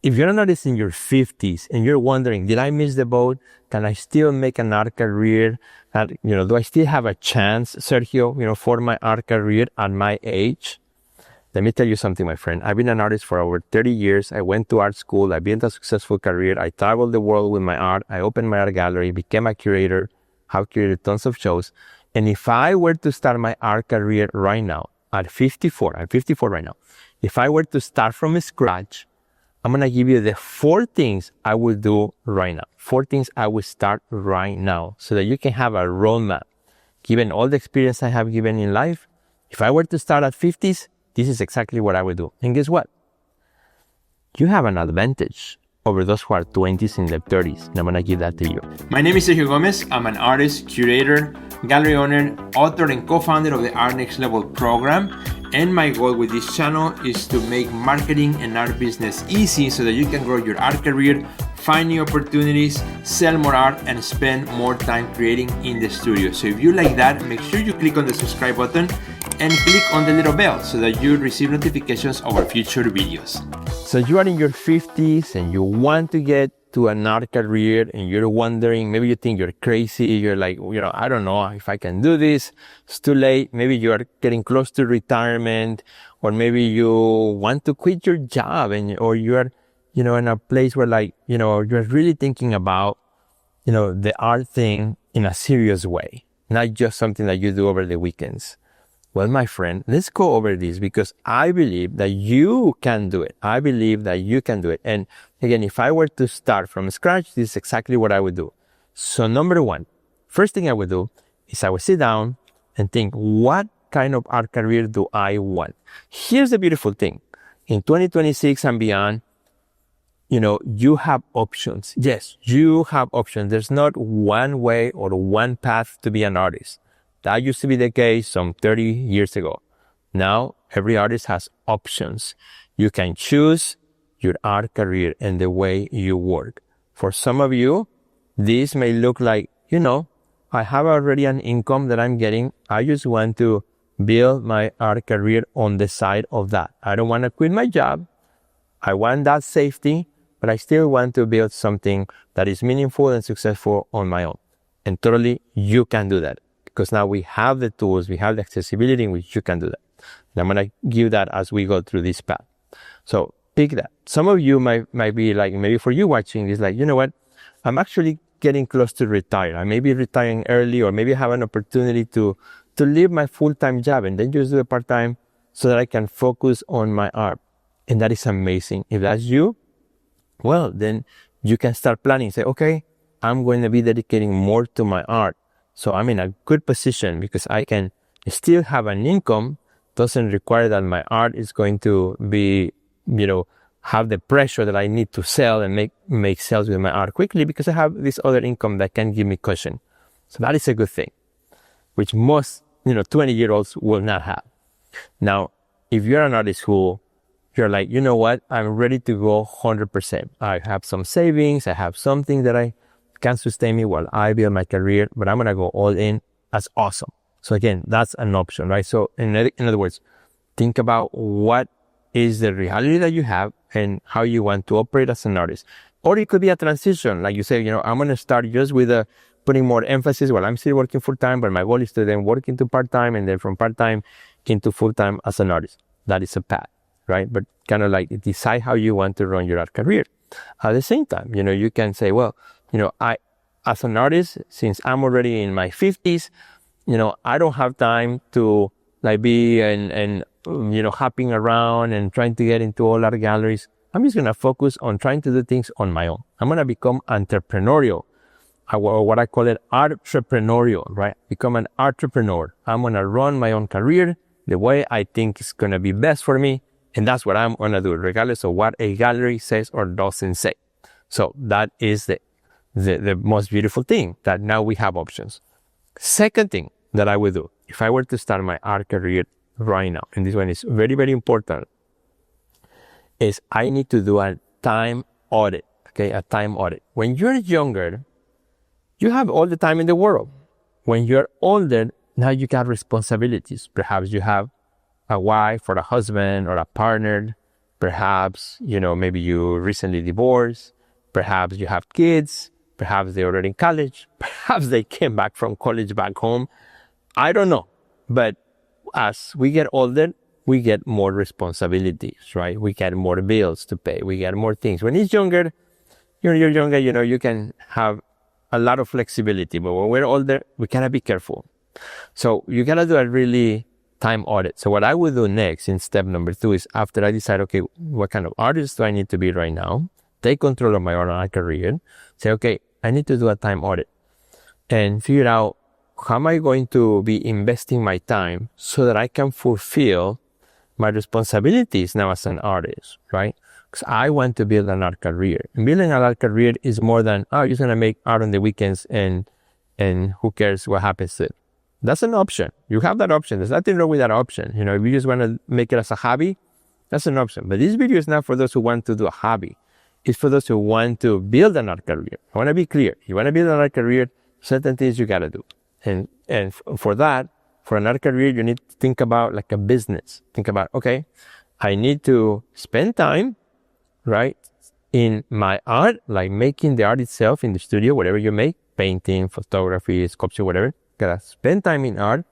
If you're an artist in your 50s and you're wondering, did I miss the boat? Can I still make an art career? And, do I still have a chance, Sergio, for my art career at my age? Let me tell you something, my friend. I've been an artist for over 30 years. I went to art school. I built a successful career. I traveled the world with my art. I opened my art gallery, became a curator, have curated tons of shows. And if I were to start my art career right now, at 54, I'm 54 right now. If I were to start from scratch, I'm going to give you the 4 things I will do right now. 4 things I will start right now so that you can have a roadmap. Given all the experience I have given in life, if I were to start at 50s, this is exactly what I would do. And guess what? You have an advantage over those who are 20s and their 30s. And I'm going to give that to you. My name is Sergio Gomez. I'm an artist, curator, gallery owner, author, and co-founder of the Art Next Level program. And my goal with this channel is to make marketing and art business easy so that you can grow your art career, find new opportunities, sell more art, and spend more time creating in the studio. So if you like that, make sure you click on the subscribe button and click on the little bell so that you receive notifications of our future videos. So you are in your 50s and you want to get to an art career and you're wondering, maybe you think you're crazy. You're like, I don't know if I can do this. It's too late. Maybe you're getting close to retirement, or maybe you want to quit your job or you're, in a place where you're really thinking about, the art thing in a serious way, not just something that you do over the weekends. Well, my friend, let's go over this because I believe that you can do it. I believe that you can do it. And again, if I were to start from scratch, this is exactly what I would do. So number 1, first thing I would do is I would sit down and think, what kind of art career do I want? Here's the beautiful thing. In 2026 and beyond, you have options. Yes, you have options. There's not one way or one path to be an artist. That used to be the case some 30 years ago. Now, every artist has options. You can choose your art career and the way you work. For some of you, this may look like, I have already an income that I'm getting. I just want to build my art career on the side of that. I don't want to quit my job. I want that safety, but I still want to build something that is meaningful and successful on my own. And totally, you can do that. Because now we have the tools, we have the accessibility in which you can do that. And I'm going to give that as we go through this path. So pick that. Some of you might be like, maybe for you watching this, like, you know what? I'm actually getting close to retire. I may be retiring early, or maybe have an opportunity to leave my full-time job and then just do a part-time so that I can focus on my art. And that is amazing. If that's you, well, then you can start planning. Say, okay, I'm going to be dedicating more to my art. So I'm in a good position because I can still have an income. Doesn't require that my art is going to be, have the pressure that I need to sell and make sales with my art quickly, because I have this other income that can give me cushion. So that is a good thing, which most, 20-year-olds will not have. Now, if you're an artist who you're like, you know what, I'm ready to go 100%. I have some savings. I have something that I can sustain me while I build my career, but I'm going to go all in. That's awesome. So again, that's an option, right? So in other words, think about what is the reality that you have and how you want to operate as an artist. Or it could be a transition. Like you say, I'm going to start just with putting more emphasis while I'm still working full-time, but my goal is to then work into part-time and then from part-time into full-time as an artist. That is a path, right? But kind of like decide how you want to run your art career. At the same time, you can say, well, I, as an artist, since I'm already in my 50s, I don't have time to be and hopping around and trying to get into all art galleries. I'm just going to focus on trying to do things on my own. I'm going to become entrepreneurial, or what I call it, entrepreneurial, right? Become an entrepreneur. I'm going to run my own career the way I think is going to be best for me. And that's what I'm going to do, regardless of what a gallery says or doesn't say. So that is the most beautiful thing, that now we have options. Second thing that I would do if I were to start my art career right now, and this one is very, very important, is I need to do a time audit. Okay, a time audit. When you're younger, you have all the time in the world. When you're older, now you got responsibilities. Perhaps you have a wife or a husband or a partner, Perhaps, maybe you recently divorced. Perhaps you have kids. Perhaps they're already in college. Perhaps they came back from college back home. I don't know. But as we get older, we get more responsibilities, right? We get more bills to pay. We get more things. When he's younger, you're younger, you can have a lot of flexibility. But when we're older, we gotta be careful. So you gotta do a really time audit. So what I would do next in step number 2 is, after I decide, okay, what kind of artist do I need to be right now? Take control of my own career. Say, okay, I need to do a time audit and figure out, how am I going to be investing my time so that I can fulfill my responsibilities now as an artist, right? Because I want to build an art career. And building an art career is more than, oh, you're going to make art on the weekends and who cares what happens to it. That's an option. You have that option. There's nothing wrong with that option. If you just want to make it as a hobby, that's an option. But this video is not for those who want to do a hobby. It's for those who want to build an art career. I want to be clear. You want to build an art career, certain things you got to do. And for that, for an art career, you need to think about like a business. Think about, okay, I need to spend time, right, in my art, like making the art itself in the studio, whatever you make, painting, photography, sculpture, whatever. Gotta spend time in art,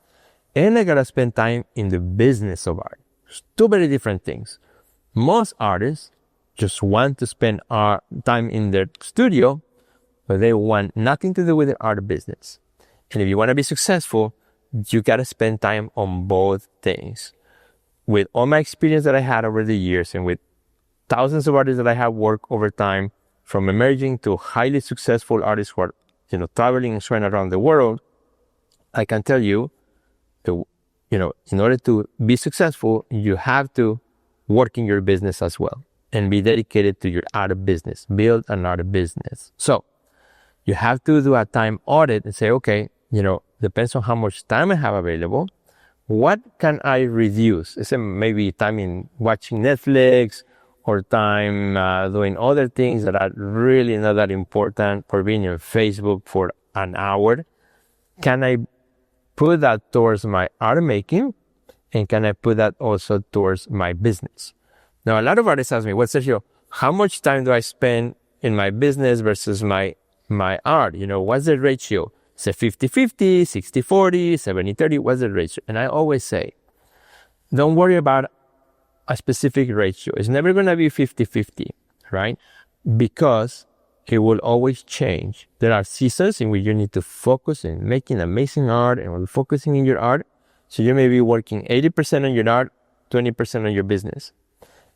and I gotta spend time in the business of art. It's two very different things. Most artists just want to spend time in their studio, but they want nothing to do with their art business. And if you want to be successful, you got to spend time on both things. With all my experience that I had over the years, and with thousands of artists that I have worked over time, from emerging to highly successful artists who are, traveling and showing around the world, I can tell you, in order to be successful, you have to work in your business as well and be dedicated to your art business. Build an art business. So you have to do a time audit and say, okay, depends on how much time I have available. What can I reduce? Is it maybe time in watching Netflix, or time doing other things that are really not that important, or being on Facebook for an hour? Can I put that towards my art making? And can I put that also towards my business? Now, a lot of artists ask me, well, Sergio, how much time do I spend in my business versus my art? What's the ratio? Is it 50-50, 60-40, 70-30? What's the ratio? And I always say, don't worry about a specific ratio. It's never going to be 50-50, right? Because it will always change. There are seasons in which you need to focus in making amazing art and focusing in your art. So you may be working 80% on your art, 20% on your business.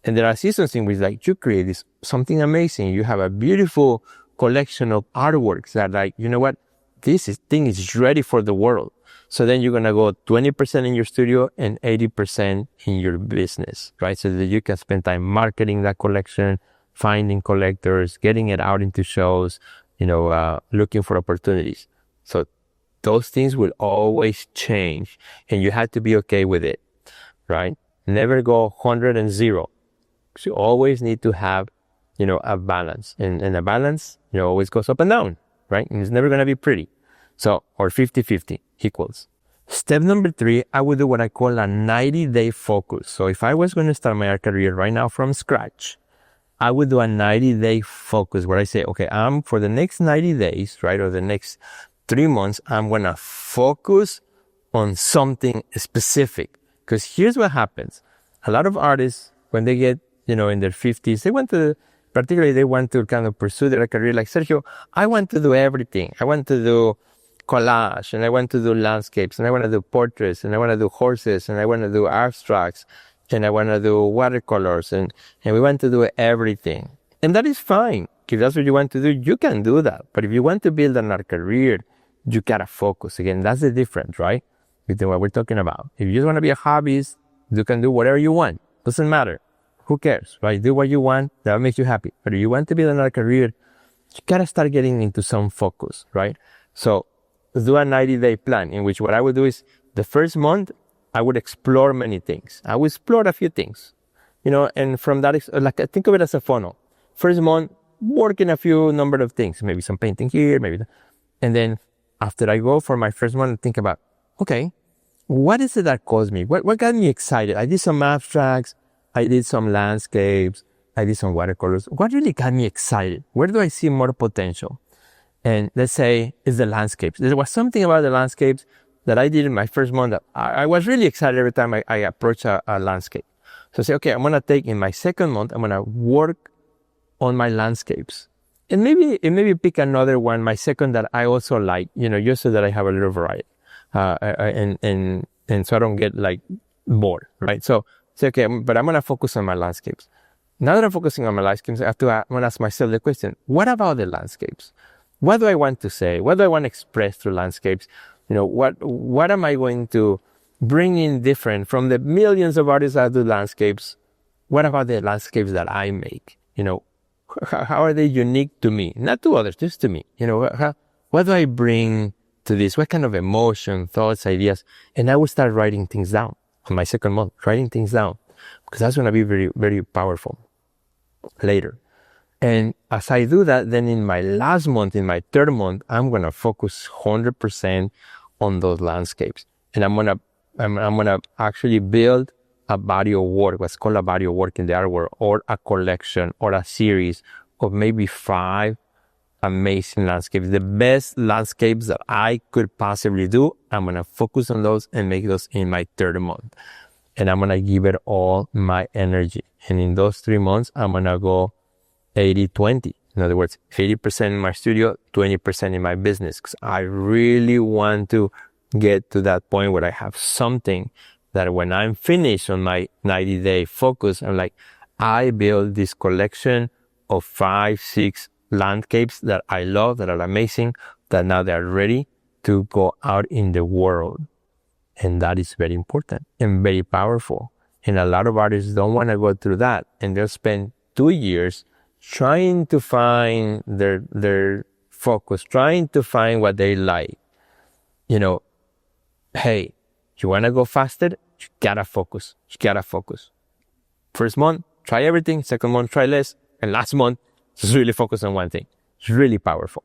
And there are seasons in which, like, you create something amazing. You have a beautiful collection of artworks that, like, you know what? This thing is ready for the world. So then you're going to go 20% in your studio and 80% in your business, right? So that you can spend time marketing that collection, finding collectors, getting it out into shows, looking for opportunities. So those things will always change, and you have to be okay with it, right? Never go 100 and 0. So you always need to have, a balance, and a balance, always goes up and down, right? And it's never going to be pretty. So, or 50-50 equals. Step number 3, I would do what I call a 90-day focus. So if I was going to start my art career right now from scratch, I would do a 90-day focus where I say, okay, for the next 90 days, right, or the next 3 months, I'm going to focus on something specific. Because here's what happens. A lot of artists, when they get, in their 50s, they want to kind of pursue their career like, Sergio, I want to do everything. I want to do collage, and I want to do landscapes, and I want to do portraits, and I want to do horses, and I want to do abstracts, and I want to do watercolors, and we want to do everything. And that is fine. If that's what you want to do, you can do that. But if you want to build an art career, you gotta focus. Again, that's the difference, right? Between what we're talking about. If you just want to be a hobbyist, you can do whatever you want. Doesn't matter. Who cares, right? Do what you want. That makes you happy. But if you want to build an art career, you gotta start getting into some focus, right? So do a 90-day plan, in which what I would do is, the first month, I would explore many things. I would explore a few things, and from that, think of it as a funnel. First month, work in a few number of things, maybe some painting here, maybe that. And then after I go for my first month, think about, okay, what is it that caused me? What got me excited? I did some abstracts. I did some landscapes, I did some watercolors. What really got me excited? Where do I see more potential? And let's say it's the landscapes. There was something about the landscapes that I did in my first month that I was really excited every time I approach a landscape. So I say, okay, I'm going to take in my second month, I'm going to work on my landscapes. And maybe pick another one, my second that I also like, just so that I have a little variety. And so I don't get like bored, right? So say, okay, but I'm going to focus on my landscapes. Now that I'm focusing on my landscapes, I'm going to ask myself the question, what about the landscapes? What do I want to say? What do I want to express through landscapes? What am I going to bring in different from the millions of artists that do landscapes? What about the landscapes that I make? How are they unique to me? Not to others, just to me. What do I bring to this? What kind of emotion, thoughts, ideas? And I will start writing things down on my second month, writing things down, because that's going to be very, very powerful later. And as I do that, then in my last month, in my third month, I'm going to focus 100% on those landscapes. And I'm going to actually build a body of work, what's called a body of work in the art world, or a collection or a series of maybe 5 amazing landscapes. The best landscapes that I could possibly do, I'm going to focus on those and make those in my third month. And I'm going to give it all my energy. And in those 3 months, I'm going to go 80-20. In other words, 80% in my studio, 20% in my business. Because I really want to get to that point where I have something that when I'm finished on my 90-day focus, I'm like, I built this collection of 5, 6 landscapes that I love, that are amazing, that now they're ready to go out in the world. And that is very important and very powerful. And a lot of artists don't want to go through that. And they'll spend 2 years trying to find their focus, trying to find what they like. Hey, you want to go faster? You gotta focus. First month, try everything. Second month, try less. And last month, just really focus on one thing. It's really powerful.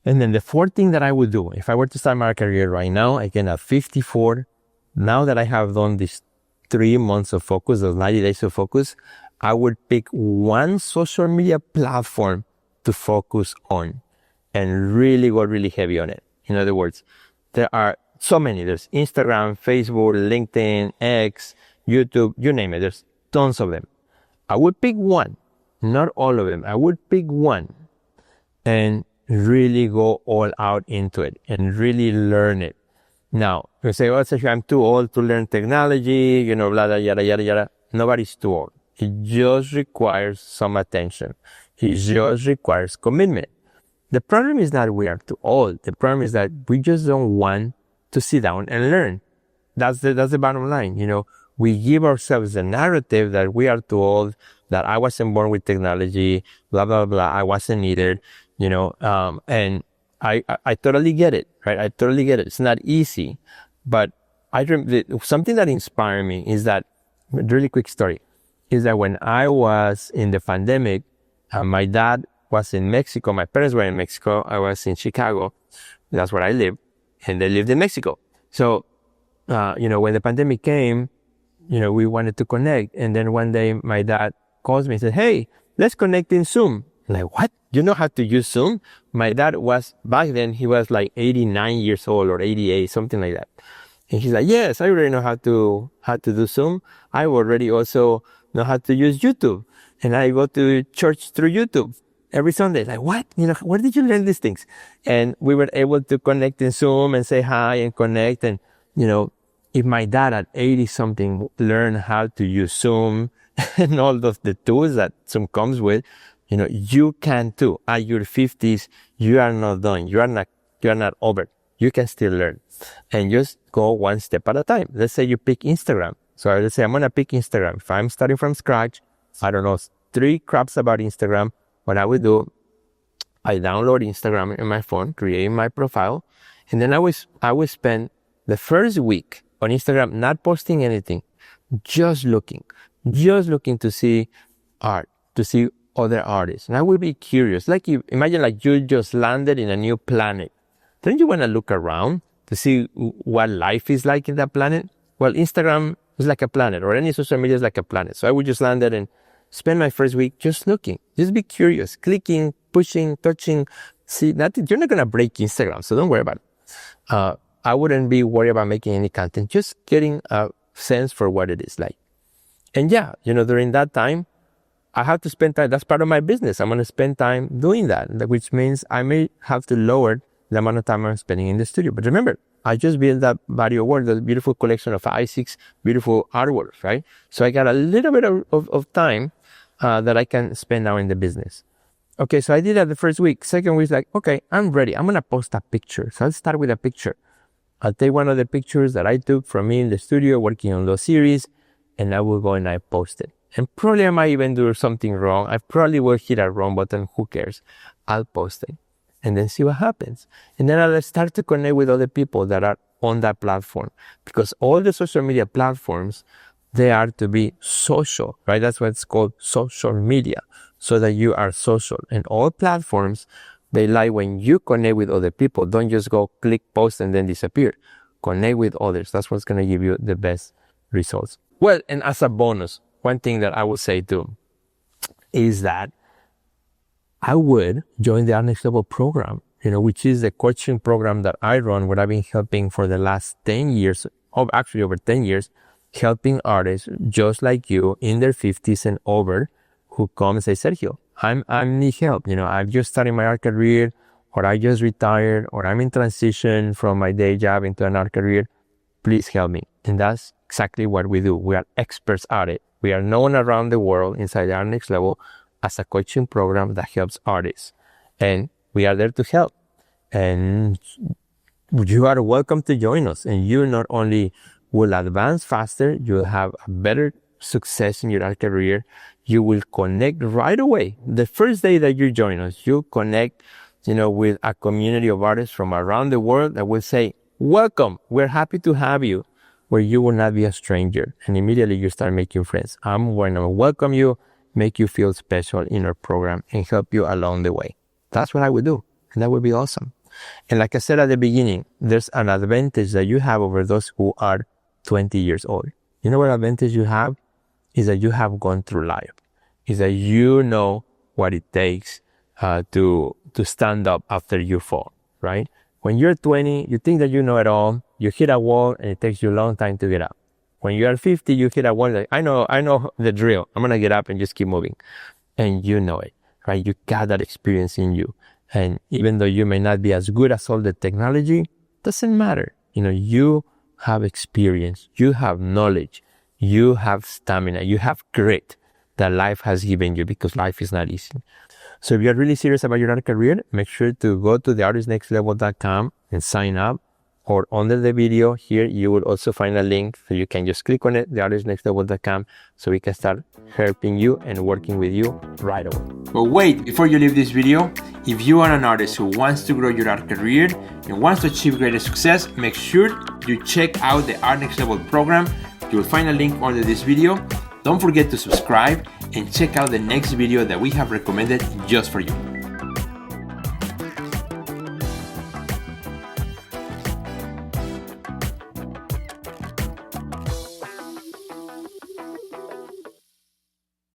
And then the fourth thing that I would do, if I were to start my career right now, again at 54, now that I have done these 3 months of focus, those 90 days of focus, I would pick one social media platform to focus on and really go really heavy on it. In other words, there are so many. There's Instagram, Facebook, LinkedIn, X, YouTube, you name it. There's tons of them. I would pick one, not all of them. I would pick one and really go all out into it and really learn it. Now, you say, well, Sergio, I'm too old to learn technology, blah, blah, yada, yada, yada. Nobody's too old. It just requires some attention. It just requires commitment. The problem is not we are too old. The problem is that we just don't want to sit down and learn. That's the bottom line. We give ourselves the narrative that we are too old, that I wasn't born with technology, blah, blah, blah. I wasn't needed, and I totally get it, right? I totally get it. It's not easy, but something that inspired me is that, really quick story, is that when I was in the pandemic, my dad was in Mexico. My parents were in Mexico. I was in Chicago. That's where I live. And they lived in Mexico. So, when the pandemic came, we wanted to connect. And then one day my dad calls me and said, hey, let's connect in Zoom. I'm like, what? You know how to use Zoom? My dad back then, he was like 89 years old or 88, something like that. And he's like, yes, I already know how to do Zoom. I already also know how to use YouTube. And I go to church through YouTube every Sunday. Like, what? Where did you learn these things? And we were able to connect in Zoom and say hi and connect. And, if my dad at 80 something learned how to use Zoom and all of the tools that Zoom comes with, you can too. At your 50s, you are not done. You are not over. You can still learn and just go one step at a time. Let's say you pick Instagram. So let's say I'm going to pick Instagram. If I'm starting from scratch, I don't know, 3 craps about Instagram. What I would do, I download Instagram in my phone, create my profile, and then I would spend the first week on Instagram not posting anything, just looking to see art, to see other artists. And I would be curious. Like imagine like you just landed in a new planet. Don't you want to look around to see what life is like in that planet? Well, Instagram It's like a planet, or any social media is like a planet. So I would just land there and spend my first week just looking, just be curious, clicking, pushing, touching. See, you're not going to break Instagram, so don't worry about it. I wouldn't be worried about making any content, just getting a sense for what it is like. And yeah, during that time, I have to spend time. That's part of my business. I'm going to spend time doing that, which means I may have to lower the amount of time I'm spending in the studio. But remember, I just built that body of work, the beautiful collection of Isaac's beautiful artworks, right? So I got a little bit of time that I can spend now in the business. Okay, so I did that the first week. Second week, like, okay, I'm ready. I'm going to post a picture. So I'll start with a picture. I'll take one of the pictures that I took from me in the studio working on those series, and I will go and I post it. And probably I might even do something wrong. I probably will hit a wrong button. Who cares? I'll post it and then see what happens. And then I'll start to connect with other people that are on that platform, because all the social media platforms, they are to be social, right? That's why it's called social media, so that you are social. And all platforms, they like when you connect with other people. Don't just go click, post, and then disappear. Connect with others. That's what's going to give you the best results. Well, and as a bonus, one thing that I would say too is that I would join the Our Next Level program, which is the coaching program that I run, where I've been helping for the last 10 years, actually over 10 years, helping artists just like you in their 50s and over who come and say, Sergio, I need help. I've just started my art career, or I just retired, or I'm in transition from my day job into an art career. Please help me. And that's exactly what we do. We are experts at it. We are known around the world inside Our Next Level as a coaching program that helps artists. And we are there to help. And you are welcome to join us. And you not only will advance faster, you'll have a better success in your art career. You will connect right away. The first day that you join us, you'll connect, with a community of artists from around the world that will say, welcome, we're happy to have you, where you will not be a stranger. And immediately you start making friends. I'm going to welcome you, make you feel special in our program, and help you along the way. That's what I would do. And that would be awesome. And like I said at the beginning, there's an advantage that you have over those who are 20 years old. You know what advantage you have? Is that you have gone through life. Is that you know what it takes to stand up after you fall, right? When you're 20, you think that you know it all. You hit a wall and it takes you a long time to get up. When you are 50, you hit a wall like, I know the drill. I'm going to get up and just keep moving. And you know it, right? You got that experience in you. And even though you may not be as good as all the technology, doesn't matter. You have experience, you have knowledge, you have stamina, you have grit that life has given you, because life is not easy. So if you're really serious about your art career, make sure to go to theartistnextlevel.com and sign up. Or under the video here, you will also find a link, so you can just click on it, theartistnextlevel.com, so we can start helping you and working with you right away. But wait, before you leave this video, if you are an artist who wants to grow your art career and wants to achieve greater success, make sure you check out the Our Next Level program. You will find a link under this video. Don't forget to subscribe and check out the next video that we have recommended just for you.